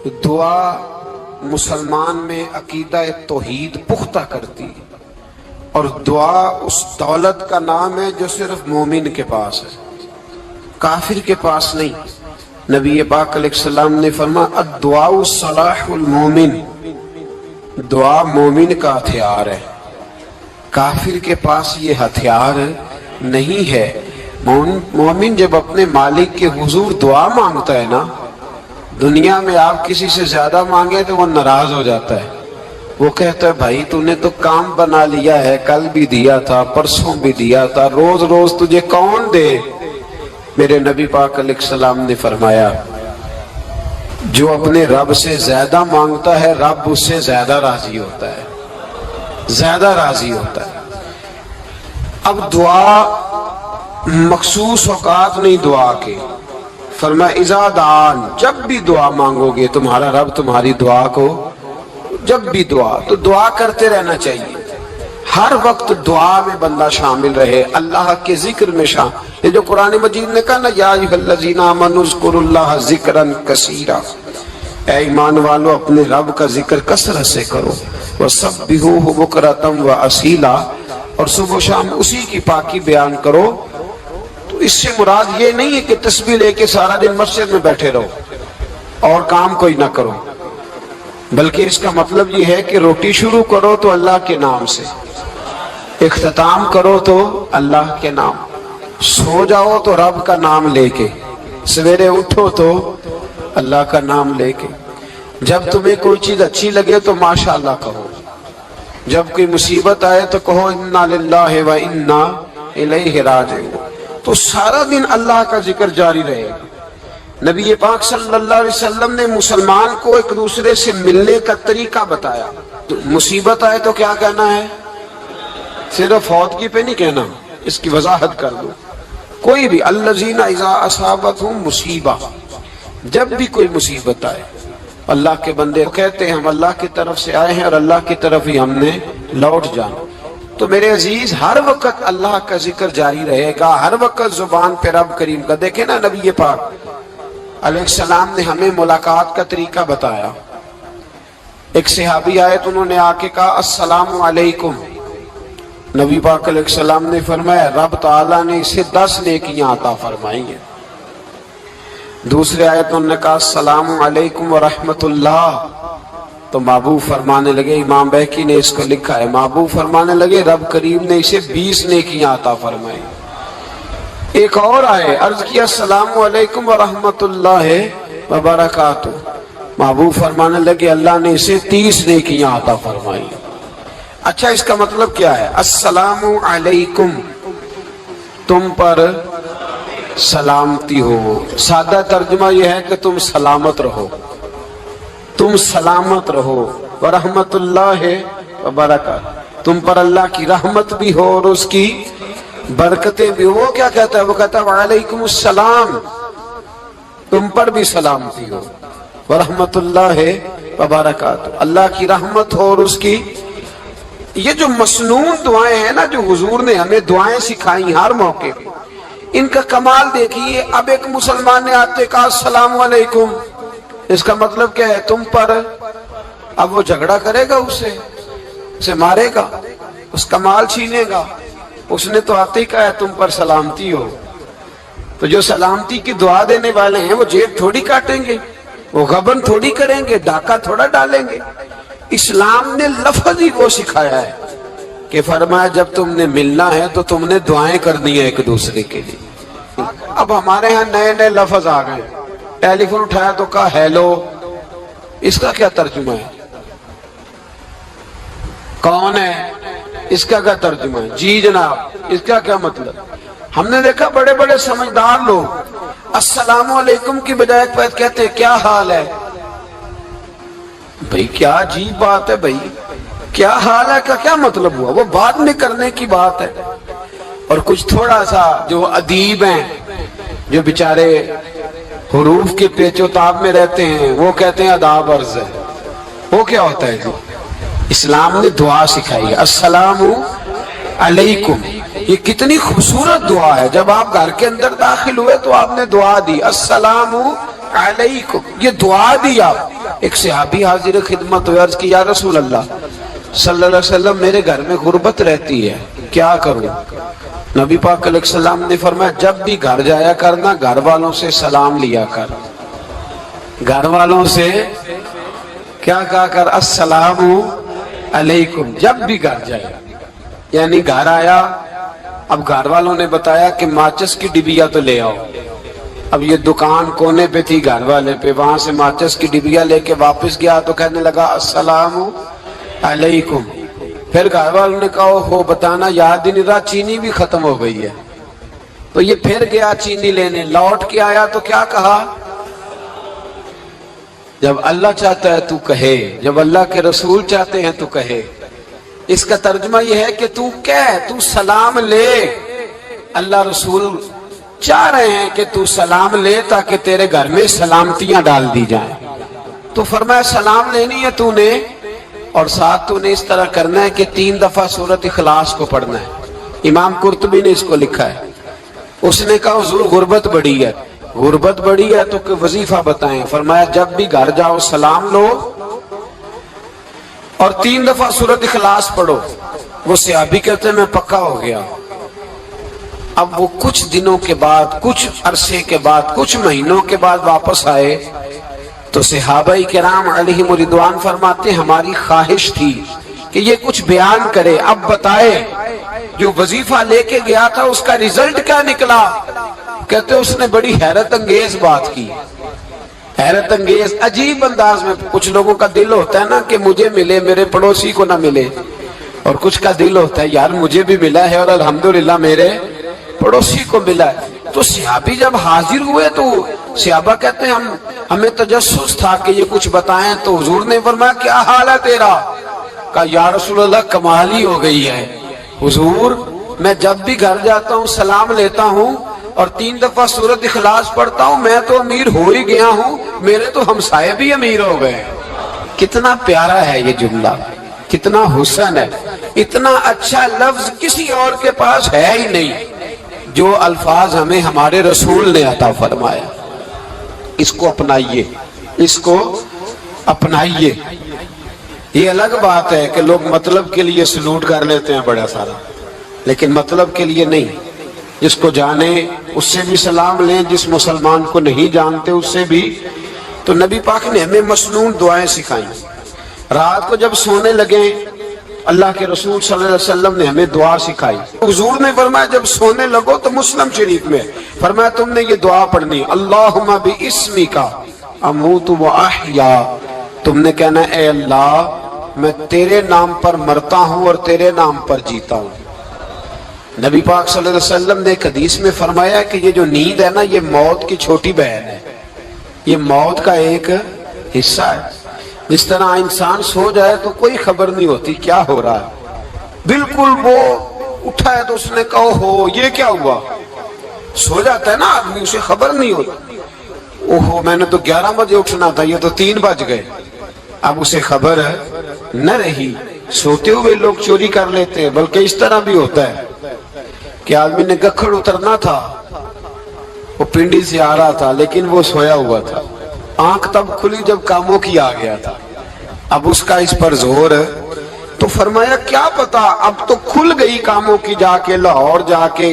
دعا مسلمان میں عقیدہ توحید پختہ کرتی ہے، اور دعا اس دولت کا نام ہے جو صرف مومن کے پاس ہے، کافر کے پاس نہیں۔ نبی پاک علیہ السلام نے فرمایا الدعاء صلاح المومن، دعا مومن کا ہتھیار ہے، کافر کے پاس یہ ہتھیار نہیں ہے۔ مومن جب اپنے مالک کے حضور دعا مانگتا ہے نا، دنیا میں آپ کسی سے زیادہ مانگے تو وہ ناراض ہو جاتا ہے، وہ کہتا ہے بھائی تو نے تو کام بنا لیا ہے، کل بھی دیا تھا، پرسوں بھی دیا تھا، روز روز تجھے کون دے؟ میرے نبی پاک علیہ السلام نے فرمایا جو اپنے رب سے زیادہ مانگتا ہے رب اس سے زیادہ راضی ہوتا ہے، زیادہ راضی ہوتا ہے۔ اب دعا مخصوص اوقات نہیں دعا کے، فرمایا اذا دعان، جب بھی دعا مانگو گے تمہارا رب تمہاری دعا کو، جب بھی دعا تو دعا کرتے رہنا چاہیے، ہر وقت دعا میں بندہ شامل رہے، اللہ کے ذکر میں شامل۔ یہ جو قرآن مجید نے کہا نا یا ایھا الذین آمنوا اذکروا اللہ ذکرا کثیرا، اے ایمان والو اپنے رب کا ذکر کثرت سے کرو، وسبحوہ بکرۃ واصیلا، اور صبح و شام اسی کی پاکی بیان کرو۔ تو اس سے مراد یہ نہیں ہے کہ تسبیح لے کے سارا دن مسجد میں بیٹھے رہو اور کام کوئی نہ کرو، بلکہ اس کا مطلب یہ ہے کہ روٹی شروع کرو تو اللہ کے نام سے، اختتام کرو تو اللہ کے نام، سو جاؤ تو رب کا نام لے کے، سویرے اٹھو تو اللہ کا نام لے کے، جب تمہیں کوئی چیز اچھی لگے تو ماشاءاللہ کہو، جب کوئی مصیبت آئے تو کہو انا للہ و انا الیہ راجعون۔ تو سارا دن اللہ کا ذکر جاری رہے گا۔ نبی پاک صلی اللہ علیہ وسلم نے مسلمان کو ایک دوسرے سے ملنے کا طریقہ بتایا۔ تو مصیبت آئے تو کیا کہنا ہے؟ صرف فوتگی پہ نہیں کہنا، اس کی وضاحت کر دو۔ کوئی بھی الذین اذا اصابتہم مصیبہ، جب بھی کوئی مصیبت آئے، اللہ کے بندے کہتے ہیں ہم اللہ کی طرف سے آئے ہیں اور اللہ کی طرف ہی ہم نے لوٹ جانا۔ تو میرے عزیز ہر وقت اللہ کا ذکر جاری رہے گا، ہر وقت زبان پہ رب کریم کا۔ دیکھیں نا نبی پاک علیہ السلام نے ہمیں ملاقات کا طریقہ بتایا۔ ایک صحابی آئے تو انہوں نے آ کے کہا السلام علیکم، نبی پاک علیہ السلام نے فرمایا رب تعالیٰ نے اسے 10 نیکیاں عطا فرمائی ہیں۔ دوسرے آئے تو انہوں نے کہا السلام علیکم ورحمت اللہ، تو محبوب فرمانے لگے، امام بہقی نے اس کو لکھا ہے، محبوب فرمانے لگے رب کریم نے اسے 20 نیکیاں عطا فرمائی۔ ایک اور آئے، عرض کیا السلام علیکم ورحمت اللہ وبرکاتہ، محبوب فرمانے لگے اللہ نے اسے 30 نیکیاں عطا فرمائی۔ اچھا اس کا مطلب کیا ہے؟ السلام علیکم، تم پر سلامتی ہو، سادہ ترجمہ یہ ہے کہ تم سلامت رہو، تم سلامت رہو، ورحمت اللہ وبرکاتہ، تم پر اللہ کی رحمت بھی ہو اور اس کی برکتیں بھی ہو۔ وہ کیا کہتا ہے؟ وہ کہتا ہے وعلیکم السلام، تم پر بھی سلامتی ہو، ورحمت اللہ وبرکاتہ، اللہ کی رحمت ہو اور اس کی۔ یہ جو مسنون دعائیں ہیں نا جو حضور نے ہمیں دعائیں سکھائی ہر موقع پہ، ان کا کمال دیکھیے۔ اب ایک مسلمان نے آتے کہا السلام علیکم، اس کا مطلب کیا ہے؟ تم پر۔ اب وہ جھگڑا کرے گا اسے مارے گا، اس کا مال چھینے گا، اس نے تو آتے ہی کہا ہے تم پر سلامتی ہو۔ تو جو سلامتی کی دعا دینے والے ہیں وہ جیب تھوڑی کاٹیں گے، وہ غبن تھوڑی کریں گے، ڈاکہ تھوڑا ڈالیں گے۔ اسلام نے لفظ ہی وہ سکھایا ہے کہ فرمایا جب تم نے ملنا ہے تو تم نے دعائیں کرنی ہے ایک دوسرے کے لیے۔ اب ہمارے ہاں نئے نئے لفظ آ گئے، ٹیلی فون اٹھایا تو کہا ہیلو، اس کا کیا ترجمہ ہے؟ کون ہے؟ اس کا کیا ترجمہ ہے؟ جی جناب، اس کا کیا مطلب؟ ہم نے دیکھا بڑے بڑے سمجھدار لوگ السلام علیکم کی بجائے کہتے ہیں کیا حال ہے؟ بھئی کیا عجیب بات ہے، بھئی کیا حال ہے کا کیا مطلب ہوا؟ وہ بعد میں کرنے کی بات ہے۔ اور کچھ تھوڑا سا جو ادیب ہیں، جو بیچارے حروف کے پیچ و تاب میں رہتے ہیں، وہ کہتے ہیں آداب عرض ہے۔ وہ کیا ہوتا ہے جی؟ اسلام نے دعا سکھائی ہے السلام علیکم، یہ کتنی خوبصورت دعا ہے۔ جب آپ گھر کے اندر داخل ہوئے تو آپ نے دعا دی السلام علیکم، یہ دعا دی آپ۔ ایک صحابی حاضر خدمت ہوئے، عرض کی یا رسول اللہ صلی اللہ علیہ وسلم میرے گھر میں غربت رہتی ہے، کیا کروں؟ نبی پاک علیہ السلام نے فرمایا جب بھی گھر جایا کرنا گھر والوں سے سلام لیا کر، گھر والوں سے کیا کہا کر؟ السلام علیکم، جب بھی گھر جائے۔ یعنی گھر آیا، اب گھر والوں نے بتایا کہ ماچس کی ڈبیا تو لے آؤ، اب یہ دکان کونے پہ تھی گھر والے پہ، وہاں سے ماچس کی ڈبیا لے کے واپس گیا تو کہنے لگا السلام علیکم۔ پھر گھر والوں نے کہا ہو بتانا یاد ہی نہیں رہا، چینی بھی ختم ہو گئی ہے۔ تو یہ پھر گیا چینی لینے، لوٹ کے آیا تو کیا کہا؟ جب اللہ چاہتا ہے تو کہے، جب اللہ کے رسول چاہتے ہیں تو کہے۔ اس کا ترجمہ یہ ہے کہ تو کہہ، تو سلام لے۔ اللہ رسول چاہ رہے ہیں کہ تو سلام لے تاکہ تیرے گھر میں سلامتیاں ڈال دی جائیں۔ تو فرمایا سلام لینی ہے تو نے، اور ساتھ تو نے اس طرح کرنا ہے کہ 3 دفعہ سورۃ اخلاص کو پڑھنا ہے۔ امام قرطبی نے اس کو لکھا ہے۔ اس نے کہا حضور غربت بڑی ہے، غربت بڑی ہے تو کہ وظیفہ بتائیں؟ فرمایا جب بھی گھر جاؤ سلام لو اور 3 دفعہ سورۃ اخلاص پڑھو۔ وہ صحابی کہتے ہیں میں پکا ہو گیا۔ اب وہ کچھ دنوں کے بعد، کچھ عرصے کے بعد، کچھ مہینوں کے بعد واپس آئے تو صحابہ کرام علیہم رضوان فرماتے ہماری خواہش تھی کہ یہ کچھ بیان کرے، اب بتائے جو وظیفہ لے کے گیا تھا اس کا ریزلٹ کیا نکلا؟ کہتے اس نے بڑی حیرت انگیز بات کی، حیرت انگیز عجیب انداز میں۔ کچھ لوگوں کا دل ہوتا ہے نا کہ مجھے ملے میرے پڑوسی کو نہ ملے، اور کچھ کا دل ہوتا ہے یار مجھے بھی ملا ہے اور الحمدللہ میرے پڑوسی کو ملا ہے۔ تو صحابی جب حاضر ہوئے تو صحابہ کہتے ہیں ہمیں تجسس تھا کہ یہ کچھ بتائیں، تو حضور نے فرمایا کیا حال ہے تیرا؟ کہا یا رسول اللہ کمال ہی ہو گئی ہے حضور، میں جب بھی گھر جاتا ہوں سلام لیتا ہوں اور 3 دفعہ سورۃ اخلاص پڑھتا ہوں، میں تو امیر ہو ہی گیا ہوں، میرے تو ہمسائے بھی امیر ہو گئے۔ کتنا پیارا ہے یہ جملہ، کتنا حسن ہے، اتنا اچھا لفظ کسی اور کے پاس ہے ہی نہیں جو الفاظ ہمیں ہمارے رسول نے عطا فرمایا۔ اس کو اپنائیے، اس کو اپنائیے۔ یہ الگ بات ہے کہ لوگ مطلب کے لیے سلوٹ کر لیتے ہیں بڑا سارا، لیکن مطلب کے لیے نہیں۔ جس کو جانے اس سے بھی سلام لیں، جس مسلمان کو نہیں جانتے اس سے بھی۔ تو نبی پاک نے ہمیں مسنون دعائیں سکھائیں۔ رات کو جب سونے لگیں اللہ کے رسول صلی اللہ علیہ وسلم نے ہمیں دعا سکھائی۔ حضور نے فرمایا جب سونے لگو تو مسلم شریف میں فرمایا تم نے یہ دعا پڑھنی، اللہم باسمک اموت و احیا۔ تم نے کہنا اے اللہ میں تیرے نام پر مرتا ہوں اور تیرے نام پر جیتا ہوں۔ نبی پاک صلی اللہ علیہ وسلم نے ایک حدیث میں فرمایا کہ یہ جو نیند ہے نا یہ موت کی چھوٹی بہن ہے، یہ موت کا ایک حصہ ہے۔ جس طرح انسان سو جائے تو کوئی خبر نہیں ہوتی کیا ہو رہا ہے، بالکل وہ اٹھا ہے تو اس نے کہا ہو یہ کیا ہوا، سو جاتا ہے نا آدمی اسے خبر نہیں ہوتی، اوہو میں نے تو 11 بجے اٹھنا تھا یہ تو 3 بج گئے، اب اسے خبر نہ رہی۔ سوتے ہوئے لوگ چوری کر لیتے ہیں، بلکہ اس طرح بھی ہوتا ہے کہ آدمی نے گکھڑ اترنا تھا، وہ پنڈی سے آ رہا تھا لیکن وہ سویا ہوا تھا، آنکھ تب کھلی جب کاموں کی آ گیا تھا، اب اس کا اس پر زور ہے۔ تو فرمایا کیا پتا اب تو کھل گئی کاموں کی، جا کے لاہور جا کے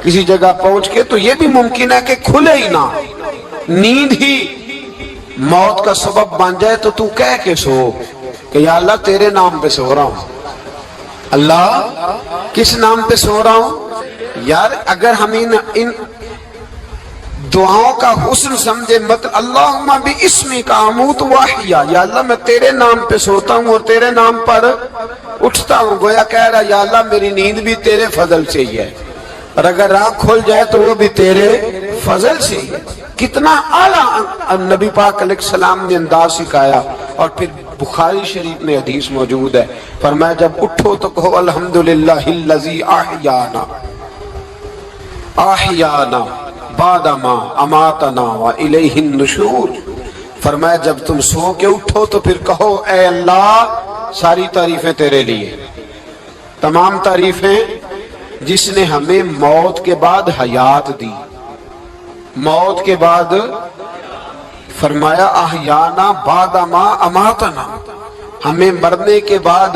کسی جگہ پہنچ کے، تو یہ بھی ممکن ہے کہ کھلے ہی نہ، نیند ہی موت کا سبب بن جائے۔ تو تو کہہ کے سو کہ یا اللہ تیرے نام پہ سو رہا ہوں۔ اللہ کس نام پہ سو رہا ہوں؟ یار اگر ہم ان دعاؤں کا حسن سمجھے، اللہم باسمک اموت و احیا، یا اللہ میں تیرے نام پہ سوتا ہوں اور تیرے نام پر اٹھتا ہوں، گویا کہہ رہا یا اللہ میری نیند بھی تیرے فضل سے ہی ہے، اور اگر آنکھ کھل جائے تو وہ بھی تیرے فضل سے ہی ہے۔ کتنا اعلیٰ نبی پاک علیہ السلام نے انداز سکھایا۔ اور پھر بخاری شریف میں حدیث موجود ہے، فرمایا جب اٹھو تو کہو الحمدللہ الذی احیانا احیانا بعد ما اماتنا والیہ النشور۔ فرمایا جب تم سو کے اٹھو تو پھر کہو اے اللہ ساری تعریفیں تیرے لیے، تمام تعریفیں جس نے ہمیں موت کے بعد حیات دی، موت کے بعد فرمایا احیانا بعد ما اماتنا، ہمیں مرنے کے بعد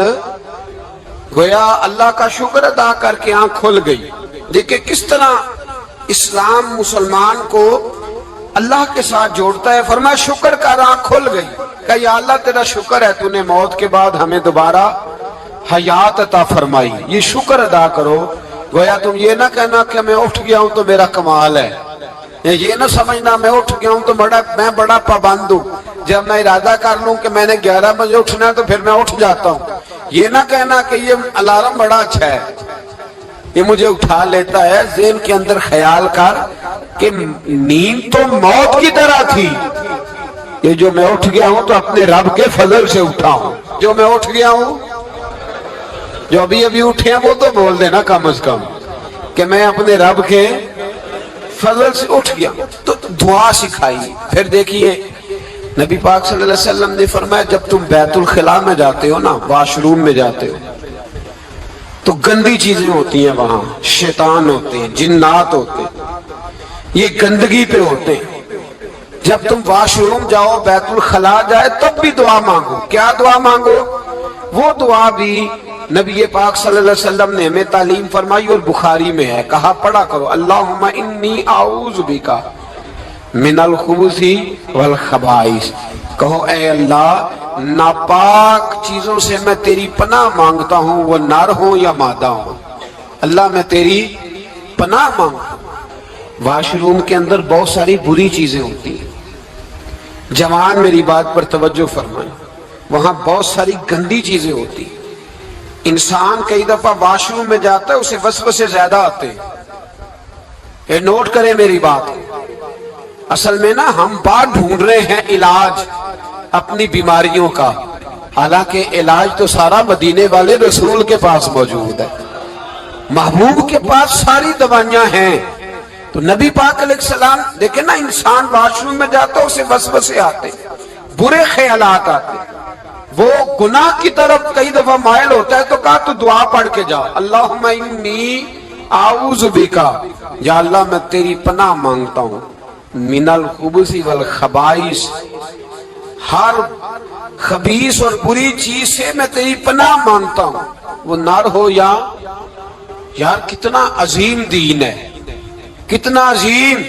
گویا اللہ کا شکر ادا کر کے آنکھ کھل گئی۔ دیکھیں کس طرح اسلام مسلمان کو اللہ کے ساتھ جوڑتا ہے۔ فرمایا شکر کر، آنکھ کھل گئی۔ کہ یا اللہ تیرا شکر ہے تو نے موت کے بعد ہمیں دوبارہ حیات عطا فرمائی، یہ شکر ادا کرو۔ گویا تم یہ نہ کہنا کہ میں اٹھ گیا ہوں تو میرا کمال ہے، یہ نہ سمجھنا میں اٹھ گیا ہوں تو میں بڑا پابند ہوں، جب میں ارادہ کر لوں کہ میں نے 11 بجے اٹھنا ہے تو پھر میں اٹھ جاتا ہوں۔ یہ نہ کہنا کہ یہ الارم بڑا اچھا ہے، یہ مجھے اٹھا لیتا ہے۔ ذہن کے اندر خیال کر کہ نیند تو موت کی طرح تھی، یہ جو میں اٹھ گیا ہوں تو اپنے رب کے فضل سے اٹھا ہوں۔ جو میں اٹھ گیا ہوں، جو ابھی اٹھے ہیں وہ تو بول دینا کم از کم کہ میں اپنے رب کے فضل سے اٹھ گیا۔ تو دعا سکھائی۔ پھر دیکھیے نبی پاک صلی اللہ علیہ وسلم نے فرمایا جب تم بیت الخلاء میں جاتے ہو نا، واش روم میں جاتے ہو، تو گندی چیزیں ہوتی ہیں وہاں، شیطان ہوتے ہیں، جنات ہوتے ہیں، یہ گندگی پہ ہوتے ہیں۔ جب تم واش روم جاؤ، بیت الخلاء جائے، تب بھی دعا مانگو۔ کیا دعا مانگو؟ وہ دعا بھی نبی پاک صلی اللہ علیہ وسلم نے ہمیں تعلیم فرمائی اور بخاری میں ہے، کہا پڑھا کرو اللہم انی اعوذ بکا من الخبث والخبائث۔ کہو اے اللہ ناپاک چیزوں سے میں تیری پناہ مانگتا ہوں، وہ نر ہوں یا مادہ ہوں، اللہ میں تیری پناہ مانگتا ہوں۔ واش روم کے اندر بہت ساری بری چیزیں ہوتی ہیں، جوان میری بات پر توجہ فرمائیں، وہاں بہت ساری گندی چیزیں ہوتی ہیں۔ انسان کئی دفعہ واش روم میں جاتا ہے، اسے وسوسے زیادہ آتے ہیں۔ یہ نوٹ کریں میری بات کو۔ اصل میں نا ہم بات ڈھونڈ رہے ہیں علاج اپنی بیماریوں کا، حالانکہ علاج تو سارا مدینے والے رسول کے پاس موجود ہے، محبوب کے پاس ساری دوائیاں ہیں۔ تو نبی پاک علیہ السلام دیکھیں نا، انسان واش روم میں جاتا ہے اسے وسوسے آتے، برے خیالات آتے، وہ گناہ کی طرف کئی دفعہ مائل ہوتا ہے، تو کہا تو دعا پڑھ کے جاؤ اللہم انی اعوذ بکا، یا اللہ میں تیری پناہ مانگتا ہوں من الخبث والخبائث، ہر خبیث اور بری چیز سے میں تیری پناہ مانگتا ہوں، وہ نر ہو یا یار کتنا عظیم دین ہے، کتنا عظیم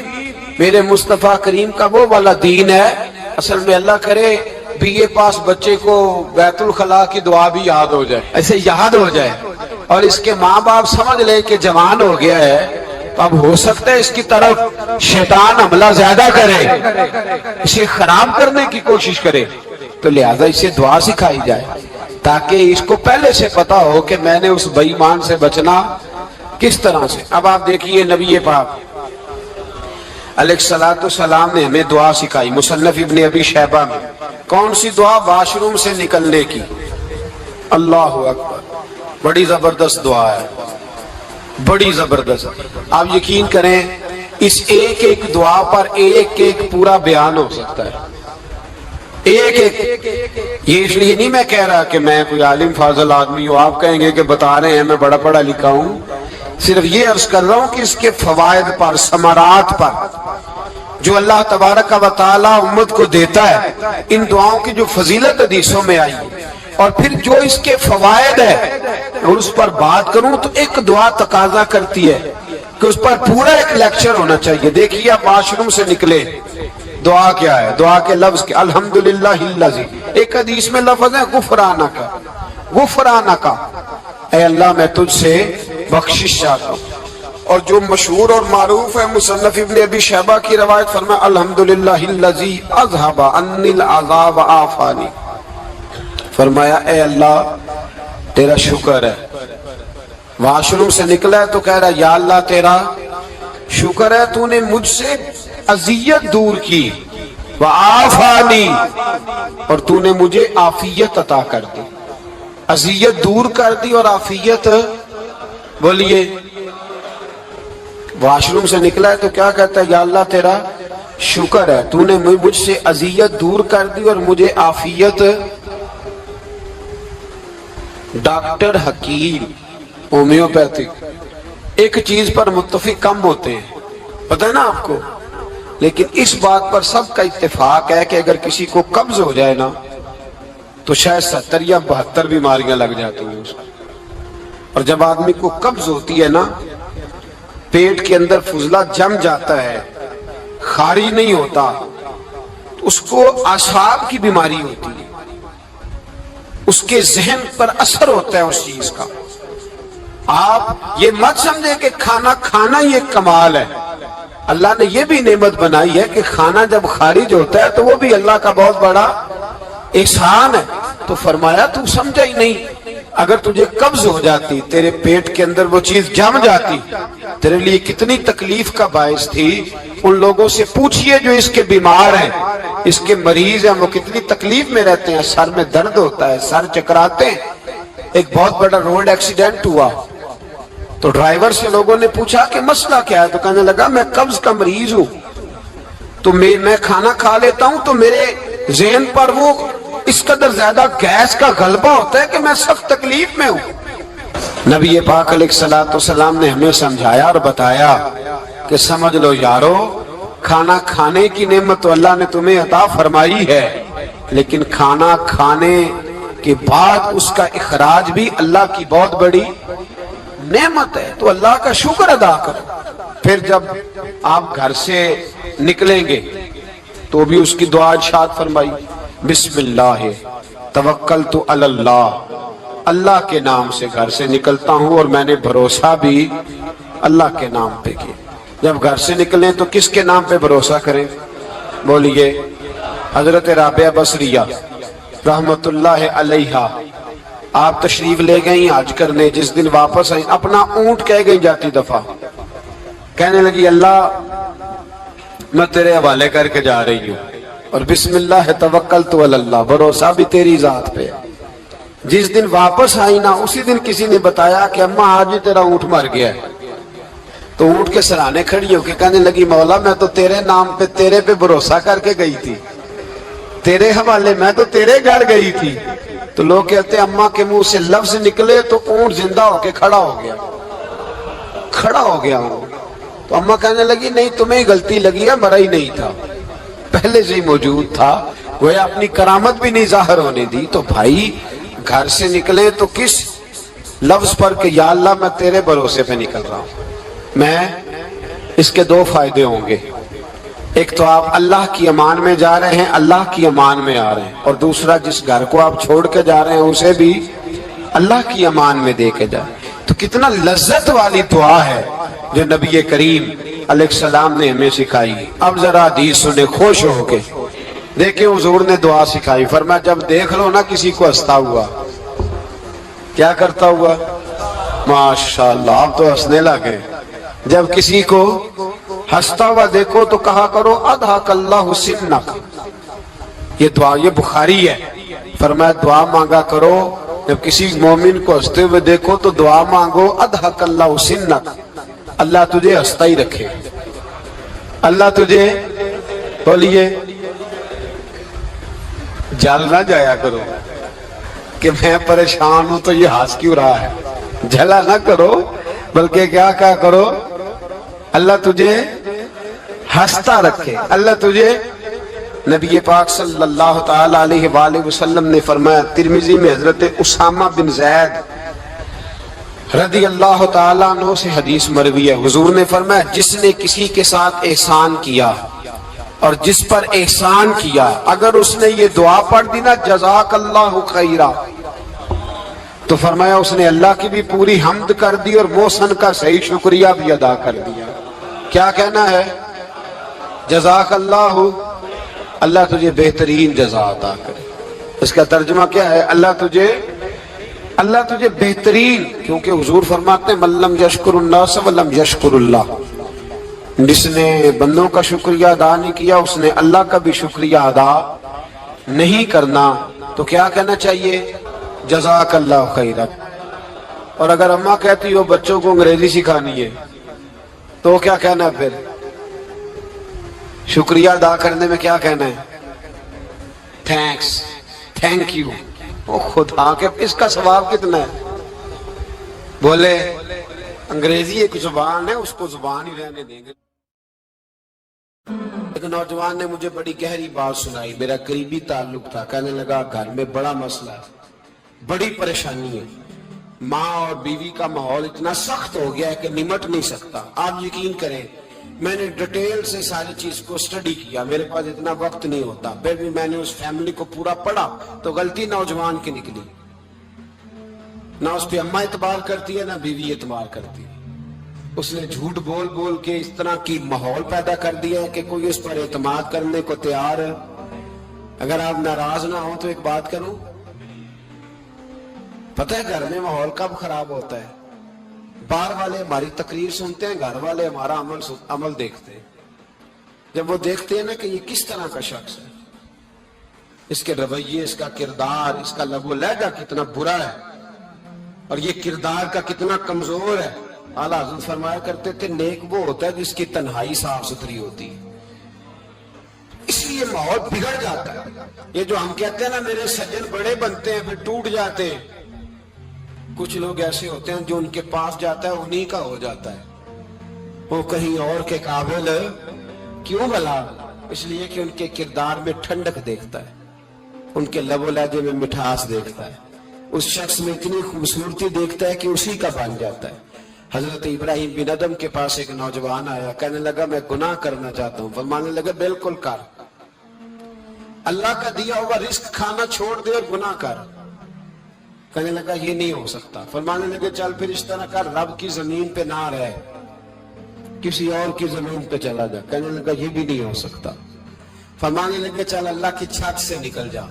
میرے مصطفیٰ کریم کا وہ والا دین ہے۔ اصل میں اللہ کرے بی اے پاس بچے کو بیت الخلاء کی دعا بھی یاد ہو جائے، ایسے یاد ہو جائے، اور اس کے ماں باپ سمجھ لے کہ جوان ہو گیا ہے، تو اب ہو سکتا ہے اس کی طرف شیطان حملہ زیادہ کرے، اسے خراب کرنے کی کوشش کرے، تو لہذا اسے دعا سکھائی جائے تاکہ اس کو پہلے سے پتا ہو کہ میں نے اس بے ایمان سے بچنا کس طرح سے۔ اب آپ دیکھیے نبی پاک علیہ السلام نے ہمیں دعا سکھائی مصنف ابن ابی شیبہ میں۔ کون سی دعا؟ واش روم سے نکلنے کی۔ اللہ اکبر، بڑی زبردست دعا ہے، بڑی زبردست۔ آپ یقین کریں اس ایک ایک دعا پر ایک ایک پورا بیان ہو سکتا ہے، ایک ایک۔ یہ اس لیے نہیں میں کہہ رہا کہ میں کوئی عالم فاضل آدمی ہوں، آپ کہیں گے کہ بتا رہے ہیں میں بڑا پڑھا لکھا ہوں، صرف یہ عرض کر رہا ہوں کہ اس کے فوائد پر، ثمرات پر جو اللہ تبارک و تعالی امت کو دیتا ہے، ان دعاؤں کی جو فضیلت حدیثوں میں آئی ہے، اور پھر جو اس کے فوائد ہے، اور اس پر بات کروں تو ایک دعا تقاضا کرتی ہے کہ اس پر پورا ایک لیکچر ہونا چاہیے۔ دیکھیے آپ واش روم سے نکلے، دعا کیا ہے؟ دعا کے لفظ کے الحمدللہ الذی، ایک حدیث میں لفظ ہے غفرانک، غفرانک، اے اللہ میں تجھ سے بخشش چاہتا ہوں۔ اور جو مشہور اور معروف ہے مصنف ابن ابی شیبہ کی روایت، فرمایا الحمدللہ الذی اذھب عنی العذاب وعافانی، فرمایا اے اللہ تیرا شکر ہے۔ واش روم سے نکلا ہے تو کہہ رہا یا اللہ تیرا شکر ہے، تو نے مجھ سے اذیت دور کی، وعافانی، اور تو نے مجھے عافیت عطا کر دی، اذیت دور کر دی اور عافیت۔ بولیے واش روم سے نکلا ہے تو کیا کہتا ہے؟ یا اللہ تیرا شکر ہے، تو نے مجھ سے اذیت دور کر دی اور مجھے عافیت۔ ڈاکٹر حکیم ہومیوپیتھک ایک چیز پر متفق کم ہوتے ہیں، پتہ ہے نا آپ کو، لیکن اس بات پر سب کا اتفاق ہے کہ اگر کسی کو قبض ہو جائے نا تو شاید 70 یا 72 بیماریاں لگ جاتی ہیں اس کو. اور جب آدمی کو قبض ہوتی ہے نا، پیٹ کے اندر فضلہ جم جاتا ہے، خارج نہیں ہوتا، اس کو اعصاب کی بیماری ہوتی ہے، اس کے ذہن پر اثر ہوتا ہے اس چیز کا. آپ یہ مت سمجھے کہ کھانا کھانا ہی ایک کمال ہے. اللہ نے یہ بھی نعمت بنائی ہے کہ کھانا جب خارج ہوتا ہے تو وہ بھی اللہ کا بہت بڑا احسان ہے. تو فرمایا تو سمجھا ہی نہیں، اگر تجھے قبض ہو جاتی، تیرے پیٹ کے اندر وہ چیز جم جاتی، تیرے لیے کتنی تکلیف کا باعث تھی. ان لوگوں سے پوچھئے جو اس کے بیمار ہیں، اس کے مریض ہیں، وہ کتنی تکلیف میں رہتے ہیں، سر میں درد ہوتا ہے، سر چکراتے ہیں. ایک بہت بڑا روڈ ایکسیڈنٹ ہوا تو ڈرائیور سے لوگوں نے پوچھا کہ مسئلہ کیا ہے، تو کہنے لگا میں قبض کا مریض ہوں، تو میں کھانا کھا لیتا ہوں تو میرے ذہن پر وہ اس قدر زیادہ گیس کا غلبہ ہوتا ہے کہ میں سخت تکلیف میں ہوں. نبی پاک علیہ السلام نے ہمیں سمجھایا اور بتایا کہ سمجھ لو یارو، کھانا کھانے کی نعمت تو اللہ نے تمہیں عطا فرمائی ہے، لیکن کھانا کھانے کے بعد اس کا اخراج بھی اللہ کی بہت بڑی نعمت ہے. تو اللہ کا شکر ادا کرو. پھر جب آپ گھر سے نکلیں گے تو بھی اس کی دعا ارشاد فرمائی، بسم اللہ توکلت علی اللہ، اللہ کے نام سے گھر سے نکلتا ہوں اور میں نے بھروسہ بھی اللہ کے نام پہ کیا. جب گھر سے نکلیں تو کس کے نام پہ بھروسہ کریں؟ بولیے. حضرت رابعہ بصریہ رحمت اللہ علیہا آپ تشریف لے گئیں حج کرنے. جس دن واپس آئیں اپنا اونٹ کہہ گئی جاتی دفعہ، کہنے لگی اللہ میں تیرے حوالے کر کے جا رہی ہوں، اور بسم اللہ توکلت علی اللہ، بھروسہ بھی تیری ذات پہ. جس دن واپس آئی نا اسی دن کسی نے بتایا کہ اماں آج ہی تیرا اونٹ مر گیا ہے. تو اونٹ کے سرانے کھڑی ہو کے کہنے لگی مولا میں تو تیرے نام پہ تیرے پہ بھروسہ کر کے گئی تھی، تیرے حوالے میں تو تیرے گھر گئی تھی. تو لوگ کہتے ہیں اماں کے منہ سے لفظ نکلے تو اونٹ زندہ ہو کے کھڑا ہو گیا. تو اماں کہنے لگی نہیں تمہیں غلطی لگی ہے، مرا ہی نہیں تھا، پہلے سے ہی موجود تھا. وہ اپنی کرامت بھی نہیں ظاہر ہونے دی. تو بھائی گھر سے نکلے تو کس لفظ پر کہ یا اللہ میں تیرے بھروسے پہ نکل رہا ہوں. میں اس کے دو فائدے ہوں گے، ایک تو آپ اللہ کی امان میں جا رہے ہیں، اللہ کی امان میں آ رہے ہیں، اور دوسرا جس گھر کو آپ چھوڑ کے جا رہے ہیں اسے بھی اللہ کی امان میں دے کے جائیں. تو کتنا لذت والی دعا ہے جو نبی کریم علیہ السلام نے ہمیں سکھائی. اب ذرا حدیث سنے خوش ہو کے. دیکھیں حضور نے دعا سکھائی، فرمایا جب دیکھ لو نا کسی کو ہنستا ہوا، کیا کرتا ہوا؟ ماشاءاللہ آپ تو ہنسنے لگے. جب کسی کو ہنستا ہوا دیکھو تو کہا کرو اضحک اللہ سنک. یہ دعا یہ بخاری ہے. فرمایا دعا مانگا کرو جب کسی مومن کو ہنستے ہوئے دیکھو تو دعا مانگو اضحک اللہ سنک، اللہ تجھے ہنستا ہی رکھے، اللہ تجھے. بولیے جل نہ جایا کرو کہ میں پریشان ہوں تو یہ ہنس کیوں رہا ہے، جلا نہ کرو، بلکہ کیا کہا کرو اللہ تجھے ہنستا رکھے، اللہ تجھے. نبی پاک صلی اللہ تعالی علیہ وآلہ وسلم نے فرمایا، ترمذی میں حضرت اسامہ بن زید رضی اللہ تعالیٰ عنہ سے حدیث مروی ہے، حضور نے فرمایا جس نے کسی کے ساتھ احسان کیا اور جس پر احسان کیا، اگر اس نے یہ دعا پڑھ دی نا جزاک اللہ خیرہ، تو فرمایا اس نے اللہ کی بھی پوری حمد کر دی اور محسن کا صحیح شکریہ بھی ادا کر دیا. کیا کہنا ہے؟ جزاک اللہ، اللہ تجھے بہترین جزا عطا کرے. اس کا ترجمہ کیا ہے؟ اللہ تجھے بہترین، کیونکہ حضور فرماتے ہیں من لم یشکر الناس ولم یشکر اللہ، جس نے بندوں کا شکریہ ادا نہیں کیا اس نے اللہ کا بھی شکریہ ادا نہیں کرنا. تو کیا کہنا چاہیے؟ جزاک اللہ خیرہ. اور اگر اماں کہتی ہو بچوں کو انگریزی سکھانی ہے تو کیا کہنا ہے پھر؟ شکریہ ادا کرنے میں کیا کہنا ہے؟ Thanks, thank you. او خدا کے اس کا ثواب کتنا ہے؟ بولے انگریزی ایک زبان ہے، اس کو زبان ہی رہنے دیں گے. ایک نوجوان نے مجھے بڑی گہری بات سنائی، میرا قریبی تعلق تھا. کہنے لگا گھر میں بڑا مسئلہ ہے، بڑی پریشانی ہے، ماں اور بیوی کا ماحول اتنا سخت ہو گیا ہے کہ نمٹ نہیں سکتا. آپ یقین کریں میں نے ڈیٹیل سے ساری چیز کو سٹڈی کیا، میرے پاس اتنا وقت نہیں ہوتا، پھر بھی میں نے اس فیملی کو پورا پڑھا تو غلطی نوجوان کی نکلی. نہ اس پہ اماں اعتبار کرتی ہے نہ بیوی اعتبار کرتی ہے. اس نے جھوٹ بول بول کے اس طرح کی ماحول پیدا کر دیا ہے کہ کوئی اس پر اعتماد کرنے کو تیار ہے. اگر آپ ناراض نہ ہوں تو ایک بات کروں، پتہ ہے گھر میں ماحول کب خراب ہوتا ہے؟ باہر والے ہماری تقریر سنتے ہیں، گھر والے ہمارا عمل دیکھتے ہیں. جب وہ دیکھتے ہیں نا کہ یہ کس طرح کا شخص ہے، اس کے رویے، اس کا کردار، اس کا لب و لہجہ کتنا برا ہے اور یہ کردار کا کتنا کمزور ہے. اعلیٰ حضرت فرمایا کرتے تھے نیک وہ ہوتا ہے جس کی تنہائی صاف ستھری ہوتی ہے. اس لیے ماحول بگڑ جاتا ہے. یہ جو ہم کہتے ہیں نا میرے سجن بڑے بنتے ہیں پھر ٹوٹ جاتے ہیں، کچھ لوگ ایسے ہوتے ہیں جو ان کے پاس جاتا ہے انہی کا ہو جاتا ہے. وہ کہیں اور کے قابل کیوں بھلا؟ اس لیے کہ ان کے کردار میں ٹھنڈک دیکھتا ہے، ان کے لب و لہجے میں مٹھاس دیکھتا ہے، اس شخص میں اتنی خوبصورتی دیکھتا ہے کہ اسی کا بن جاتا ہے. حضرت ابراہیم بن ادم کے پاس ایک نوجوان آیا، کہنے لگا میں گناہ کرنا چاہتا ہوں. فرمانے لگا بالکل کر، اللہ کا دیا ہوا رزق کھانا چھوڑ دے اور گناہ کر. کہنے لگا یہ نہیں ہو سکتا. فرمانے لگے چل پھر اس طرح کر، رب کی زمین پہ نہ رہ، کسی اور کی زمین پہ چلا جا. کہنے لگا یہ بھی نہیں ہو سکتا. فرمانے لگے چل اللہ کی چھت سے نکل جا.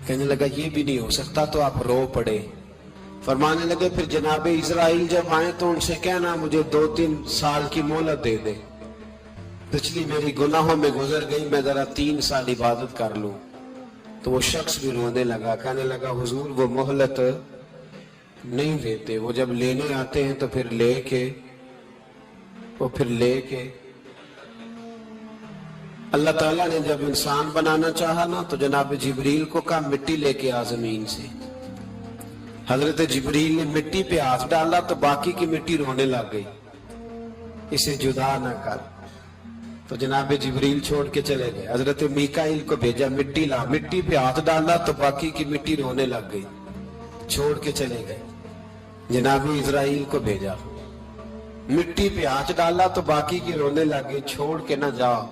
کہنے لگا یہ بھی نہیں ہو سکتا. تو آپ رو پڑے. فرمانے لگے پھر جناب اسرائیل جب آئیں تو ان سے کہنا مجھے 2-3 سال کی مہلت دے دے، پچھلی میری گناہوں میں گزر گئی، میں ذرا 3 سال عبادت کر لوں. تو وہ شخص بھی رونے لگا، کہنے لگا حضور وہ مہلت نہیں دیتے، وہ جب لینے آتے ہیں تو پھر لے کے اللہ تعالیٰ نے جب انسان بنانا چاہا نا تو جناب جبریل کو کہا مٹی لے کے آ زمین سے. حضرت جبریل نے مٹی پہ ہاتھ ڈالا تو باقی کی مٹی رونے لگ گئی، اسے جدا نہ کر. تو جناب جبریل چھوڑ کے چلے گئے. حضرت میکائیل کو بھیجا مٹی لا، مٹی پہ ہاتھ ڈالا تو باقی کی مٹی رونے لگ گئی، چھوڑ کے چلے گئے. جناب اسرائیل کو بھیجا، مٹی پہ ہاتھ ڈالا تو باقی کی رونے لگ گئی، چھوڑ کے نہ جاؤ.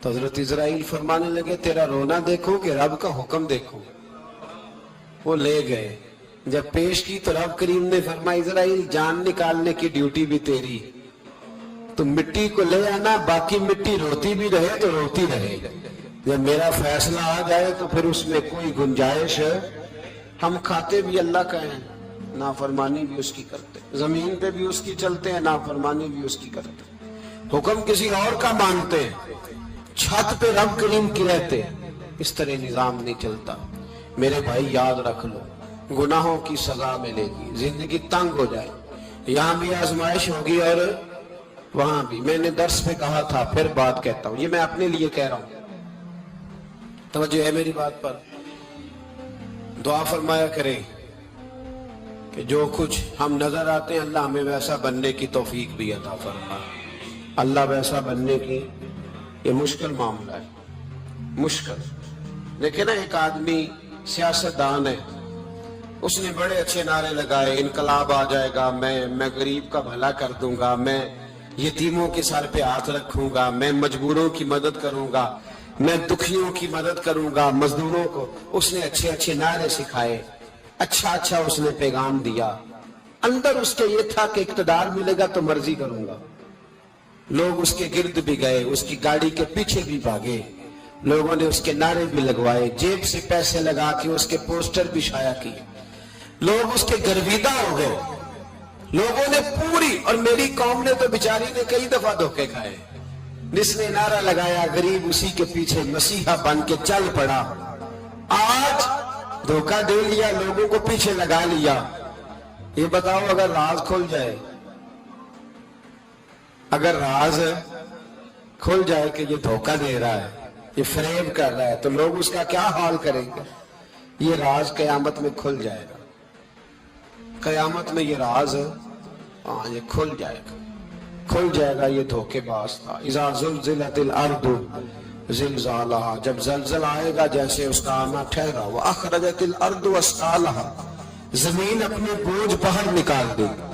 تو حضرت اسرائیل فرمانے لگے تیرا رونا دیکھو کہ رب کا حکم دیکھو. وہ لے گئے، جب پیش کی تو رب کریم نے فرمایا اسرائیل جان نکالنے کی ڈیوٹی بھی تیری، تو مٹی کو لے آنا، باقی مٹی روتی بھی رہے تو روتی رہے. جب میرا فیصلہ آ جائے تو پھر اس میں کوئی گنجائش ہے. ہم کھاتے بھی اللہ کا ہیں، نافرمانی بھی اس کی کرتے، زمین پہ بھی اس کی چلتے ہیں، نافرمانی بھی اس کی کرتے، حکم کسی اور کا مانتے ہیں، چھت پہ رب کریم کی رہتے. اس طرح نظام نہیں چلتا. میرے بھائی یاد رکھ لو گناہوں کی سزا ملے گی، زندگی تنگ ہو جائے، یہاں بھی آزمائش ہوگی اور وہاں بھی. میں نے درس پہ کہا تھا پھر بات کہتا ہوں، یہ میں اپنے لیے کہہ رہا ہوں، توجہ ہے میری بات پر. دعا فرمایا کریں کہ جو کچھ ہم نظر آتے ہیں اللہ ہمیں ویسا بننے کی توفیق بھی عطا فرمائے. اللہ ویسا بننے کی یہ مشکل معاملہ ہے، مشکل. دیکھیں نا ایک آدمی سیاستدان ہے، اس نے بڑے اچھے نعرے لگائے، انقلاب آ جائے گا، میں غریب کا بھلا کر دوں گا، میں یتیموں کے سر پہ ہاتھ رکھوں گا، میں مجبوروں کی مدد کروں گا، میں دکھیوں کی مدد کروں گا، مزدوروں کو. اس نے اچھے اچھے نعرے سکھائے، اچھا اس نے پیغام دیا. اندر اس کے یہ تھا کہ اقتدار ملے گا تو مرضی کروں گا. لوگ اس کے گرد بھی گئے، اس کی گاڑی کے پیچھے بھی بھاگے، لوگوں نے اس کے نعرے بھی لگوائے، جیب سے پیسے لگا کے اس کے پوسٹر بھی شائع کیے. لوگ اس کے گرویدہ ہو گئے، لوگوں نے پوری، اور میری قوم نے تو بیچاری نے کئی دفعہ دھوکے کھائے. جس نے نعرہ لگایا غریب اسی کے پیچھے مسیحا بن کے چل پڑا. آج دھوکہ دے لیا، لوگوں کو پیچھے لگا لیا. یہ بتاؤ اگر راز کھل جائے، اگر راز کھل جائے کہ یہ دھوکہ دے رہا ہے، یہ فریب کر رہا ہے، تو لوگ اس کا کیا حال کریں گے؟ یہ راز قیامت میں کھل جائے گا. قیامت میں یہ راز یہ کھل جائے گا. کھل جائے گا، یہ دھوکے باز تھا۔ اذا زلزلت الارض زلزالہا، جب زلزلہ آئے گا جیسے اس کا آنا ٹھہرا، واخرجت الارض اثقالہا، زمین اپنے بوجھ باہر نکال دے گی۔